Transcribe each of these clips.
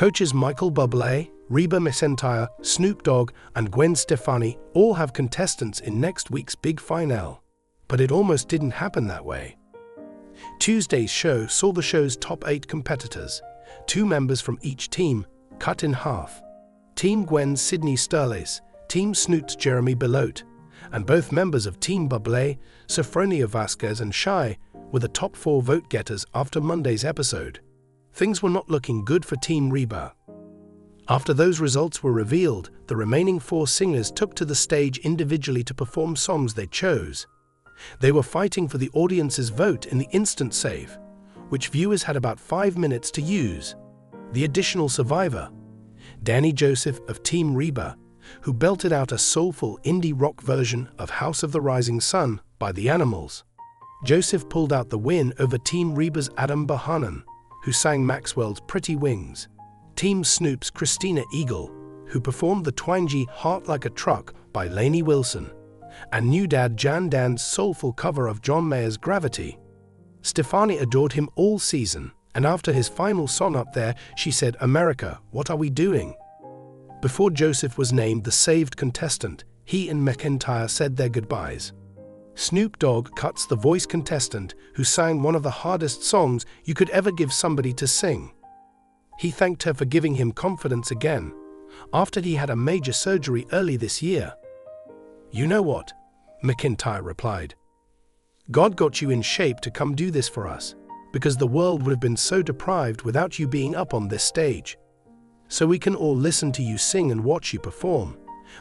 Coaches Michael Bublé, Reba McEntire, Snoop Dogg, and Gwen Stefani all have contestants in next week's big finale. But it almost didn't happen that way. Tuesday's show saw the show's top 8 competitors, 2 members from each team, cut in half. Team Gwen's Sydney Sterles, Team Snoop's Jeremy Belote, and both members of Team Bublé, Sophronia Vasquez and Shai, were the top 4 vote-getters after Monday's episode. Things were not looking good for Team Reba. After those results were revealed, the remaining 4 singers took to the stage individually to perform songs they chose. They were fighting for the audience's vote in the instant save, which viewers had about 5 minutes to use. The additional survivor, Danny Joseph of Team Reba, who belted out a soulful indie rock version of House of the Rising Sun by The Animals. Joseph pulled out the win over Team Reba's Adam Bohannon, who sang Maxwell's Pretty Wings. Team Snoop's Christina Eagle, who performed the twangy Heart Like a Truck by Lainey Wilson, and new dad Jan Dan's soulful cover of John Mayer's Gravity. Stefani adored him all season, and after his final song up there, she said, "America, what are we doing?" Before Joseph was named the saved contestant, he and McEntire said their goodbyes. Snoop Dogg cuts the voice contestant who sang one of the hardest songs you could ever give somebody to sing. He thanked her for giving him confidence again, after he had a major surgery early this year. "You know what?" McEntire replied. "God got you in shape to come do this for us, because the world would have been so deprived without you being up on this stage. So we can all listen to you sing and watch you perform,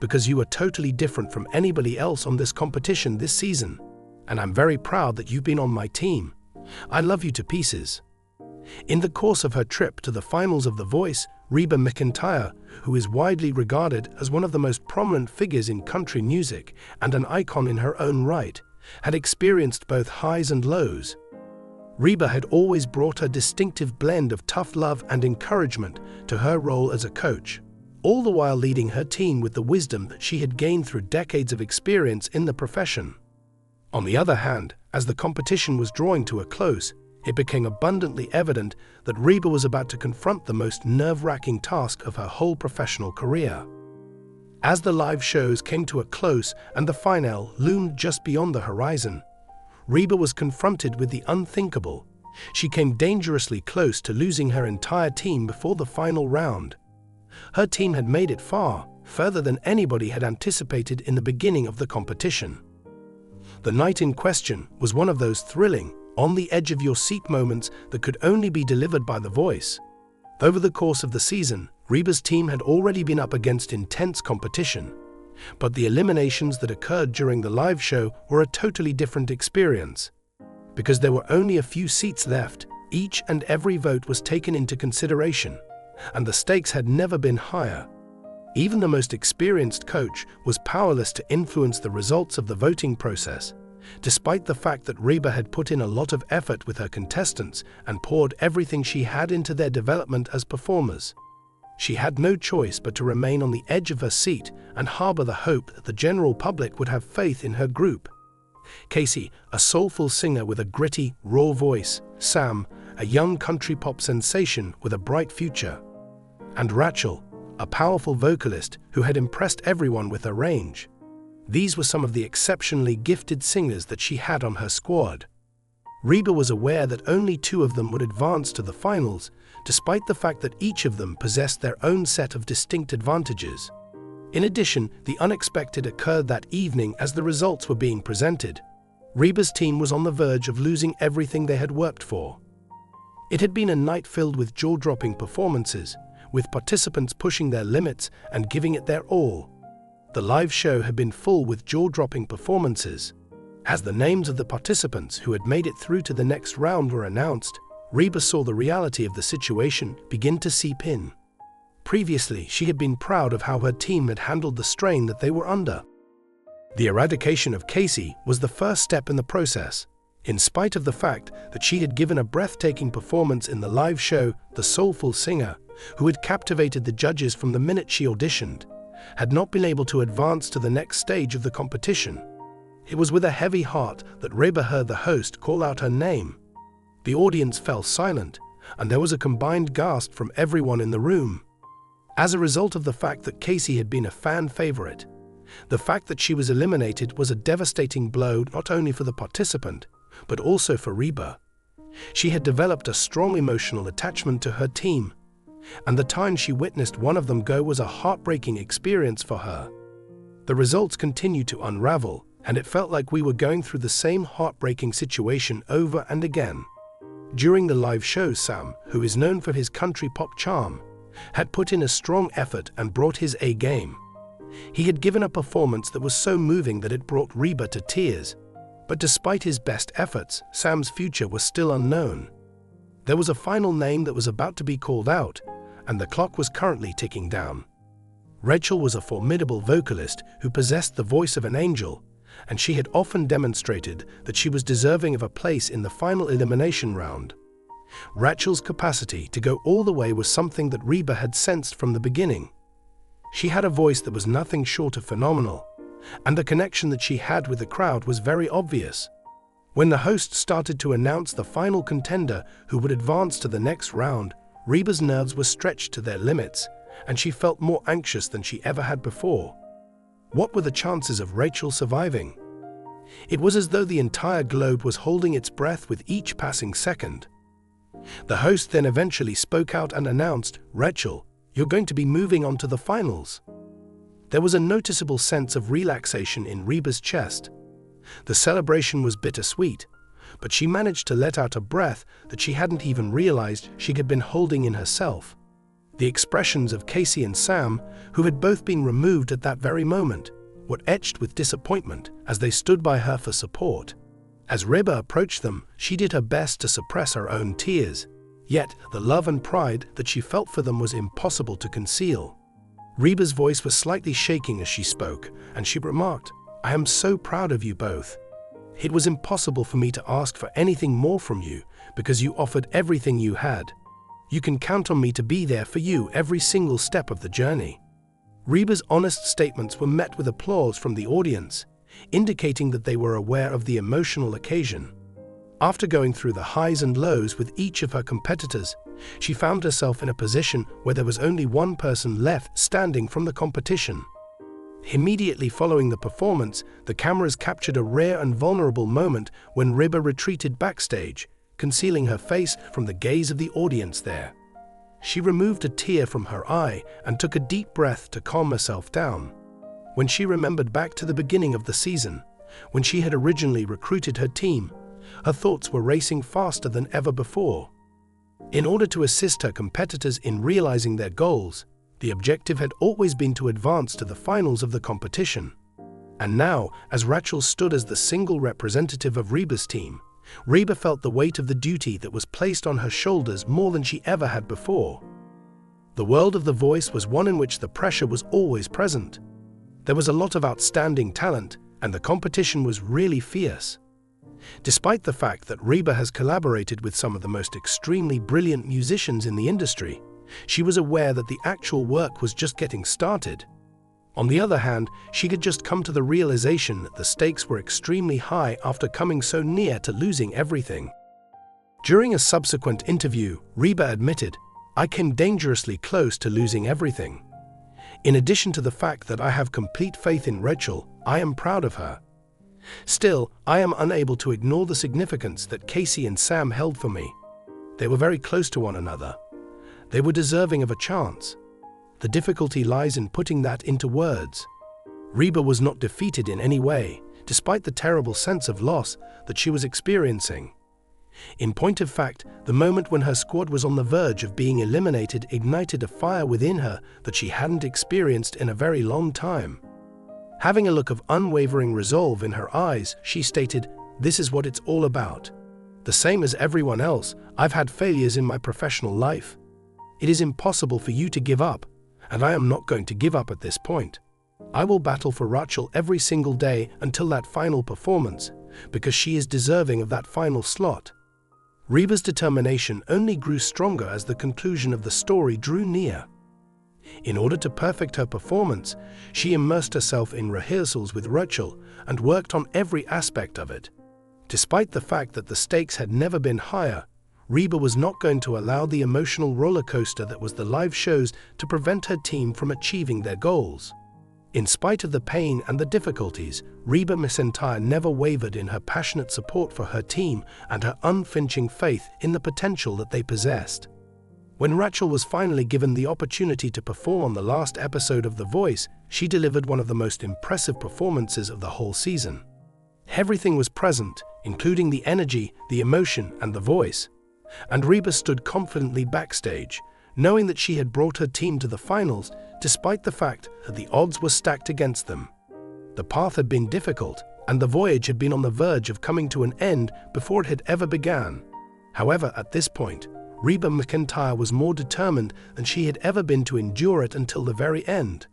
because you are totally different from anybody else on this competition this season, and I'm very proud that you've been on my team. I love you to pieces." In the course of her trip to the finals of The Voice, Reba McEntire, who is widely regarded as one of the most prominent figures in country music and an icon in her own right, had experienced both highs and lows. Reba had always brought her distinctive blend of tough love and encouragement to her role as a coach, all the while leading her team with the wisdom that she had gained through decades of experience in the profession. On the other hand, as the competition was drawing to a close, it became abundantly evident that Reba was about to confront the most nerve-wracking task of her whole professional career. As the live shows came to a close and the finale loomed just beyond the horizon, Reba was confronted with the unthinkable. She came dangerously close to losing her entire team before the final round. Her team had made it far, further than anybody had anticipated in the beginning of the competition. The night in question was one of those thrilling, on-the-edge-of-your-seat moments that could only be delivered by The Voice. Over the course of the season, Reba's team had already been up against intense competition, but the eliminations that occurred during the live show were a totally different experience. Because there were only a few seats left, each and every vote was taken into consideration, and the stakes had never been higher. Even the most experienced coach was powerless to influence the results of the voting process, despite the fact that Reba had put in a lot of effort with her contestants and poured everything she had into their development as performers. She had no choice but to remain on the edge of her seat and harbor the hope that the general public would have faith in her group. Casey, a soulful singer with a gritty, raw voice, Sam, a young country pop sensation with a bright future, and Rachel, a powerful vocalist who had impressed everyone with her range. These were some of the exceptionally gifted singers that she had on her squad. Reba was aware that only 2 of them would advance to the finals, despite the fact that each of them possessed their own set of distinct advantages. In addition, the unexpected occurred that evening as the results were being presented. Reba's team was on the verge of losing everything they had worked for. It had been a night filled with jaw-dropping performances, with participants pushing their limits and giving it their all. The live show had been full with jaw-dropping performances. As the names of the participants who had made it through to the next round were announced, Reba saw the reality of the situation begin to seep in. Previously, she had been proud of how her team had handled the strain that they were under. The eradication of Casey was the first step in the process. In spite of the fact that she had given a breathtaking performance in the live show, the soulful singer, who had captivated the judges from the minute she auditioned, had not been able to advance to the next stage of the competition. It was with a heavy heart that Reba heard the host call out her name. The audience fell silent, and there was a combined gasp from everyone in the room. As a result of the fact that Casey had been a fan favorite, the fact that she was eliminated was a devastating blow not only for the participant, but also for Reba. She had developed a strong emotional attachment to her team, and the time she witnessed one of them go was a heartbreaking experience for her. The results continued to unravel, and it felt like we were going through the same heartbreaking situation over and again. During the live show, Sam, who is known for his country pop charm, had put in a strong effort and brought his A game. He had given a performance that was so moving that it brought Reba to tears. But despite his best efforts, Sam's future was still unknown. There was a final name that was about to be called out, and the clock was currently ticking down. Rachel was a formidable vocalist who possessed the voice of an angel, and she had often demonstrated that she was deserving of a place in the final elimination round. Rachel's capacity to go all the way was something that Reba had sensed from the beginning. She had a voice that was nothing short of phenomenal, and the connection that she had with the crowd was very obvious. When the host started to announce the final contender who would advance to the next round, Reba's nerves were stretched to their limits, and she felt more anxious than she ever had before. What were the chances of Rachel surviving? It was as though the entire globe was holding its breath with each passing second. The host then eventually spoke out and announced, "Rachel, you're going to be moving on to the finals." There was a noticeable sense of relaxation in Reba's chest. The celebration was bittersweet, but she managed to let out a breath that she hadn't even realized she had been holding in herself. The expressions of Casey and Sam, who had both been removed at that very moment, were etched with disappointment as they stood by her for support. As Reba approached them, she did her best to suppress her own tears, yet the love and pride that she felt for them was impossible to conceal. Reba's voice was slightly shaking as she spoke, and she remarked, "I am so proud of you both. It was impossible for me to ask for anything more from you because you offered everything you had. You can count on me to be there for you every single step of the journey." Reba's honest statements were met with applause from the audience, indicating that they were aware of the emotional occasion. After going through the highs and lows with each of her competitors, she found herself in a position where there was only one person left standing from the competition. Immediately following the performance, the cameras captured a rare and vulnerable moment when Reba retreated backstage, concealing her face from the gaze of the audience there. She removed a tear from her eye and took a deep breath to calm herself down. When she remembered back to the beginning of the season, when she had originally recruited her team, her thoughts were racing faster than ever before. In order to assist her competitors in realizing their goals, the objective had always been to advance to the finals of the competition. And now, as Rachel stood as the single representative of Reba's team, Reba felt the weight of the duty that was placed on her shoulders more than she ever had before. The world of The Voice was one in which the pressure was always present. There was a lot of outstanding talent, and the competition was really fierce. Despite the fact that Reba has collaborated with some of the most extremely brilliant musicians in the industry, she was aware that the actual work was just getting started. On the other hand, she had just come to the realization that the stakes were extremely high after coming so near to losing everything. During a subsequent interview, Reba admitted, "I came dangerously close to losing everything. In addition to the fact that I have complete faith in Rachel, I am proud of her. Still, I am unable to ignore the significance that Casey and Sam held for me. They were very close to one another. They were deserving of a chance. The difficulty lies in putting that into words." Reba was not defeated in any way, despite the terrible sense of loss that she was experiencing. In point of fact, the moment when her squad was on the verge of being eliminated ignited a fire within her that she hadn't experienced in a very long time. Having a look of unwavering resolve in her eyes, she stated, "This is what it's all about. The same as everyone else, I've had failures in my professional life. It is impossible for you to give up, and I am not going to give up at this point. I will battle for Rachel every single day until that final performance, because she is deserving of that final slot." Reba's determination only grew stronger as the conclusion of the story drew near. In order to perfect her performance, she immersed herself in rehearsals with Rachel and worked on every aspect of it. Despite the fact that the stakes had never been higher, Reba was not going to allow the emotional roller coaster that was the live shows to prevent her team from achieving their goals. In spite of the pain and the difficulties, Reba McEntire never wavered in her passionate support for her team and her unflinching faith in the potential that they possessed. When Rachel was finally given the opportunity to perform on the last episode of The Voice, she delivered one of the most impressive performances of the whole season. Everything was present, including the energy, the emotion, and the voice. And Reba stood confidently backstage, knowing that she had brought her team to the finals despite the fact that the odds were stacked against them. The path had been difficult, and the voyage had been on the verge of coming to an end before it had ever begun. However, at this point, Reba McEntire was more determined than she had ever been to endure it until the very end.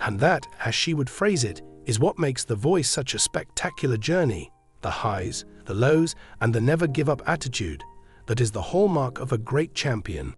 And that, as she would phrase it, is what makes The Voice such a spectacular journey: the highs, the lows, and the never-give-up attitude that is the hallmark of a great champion.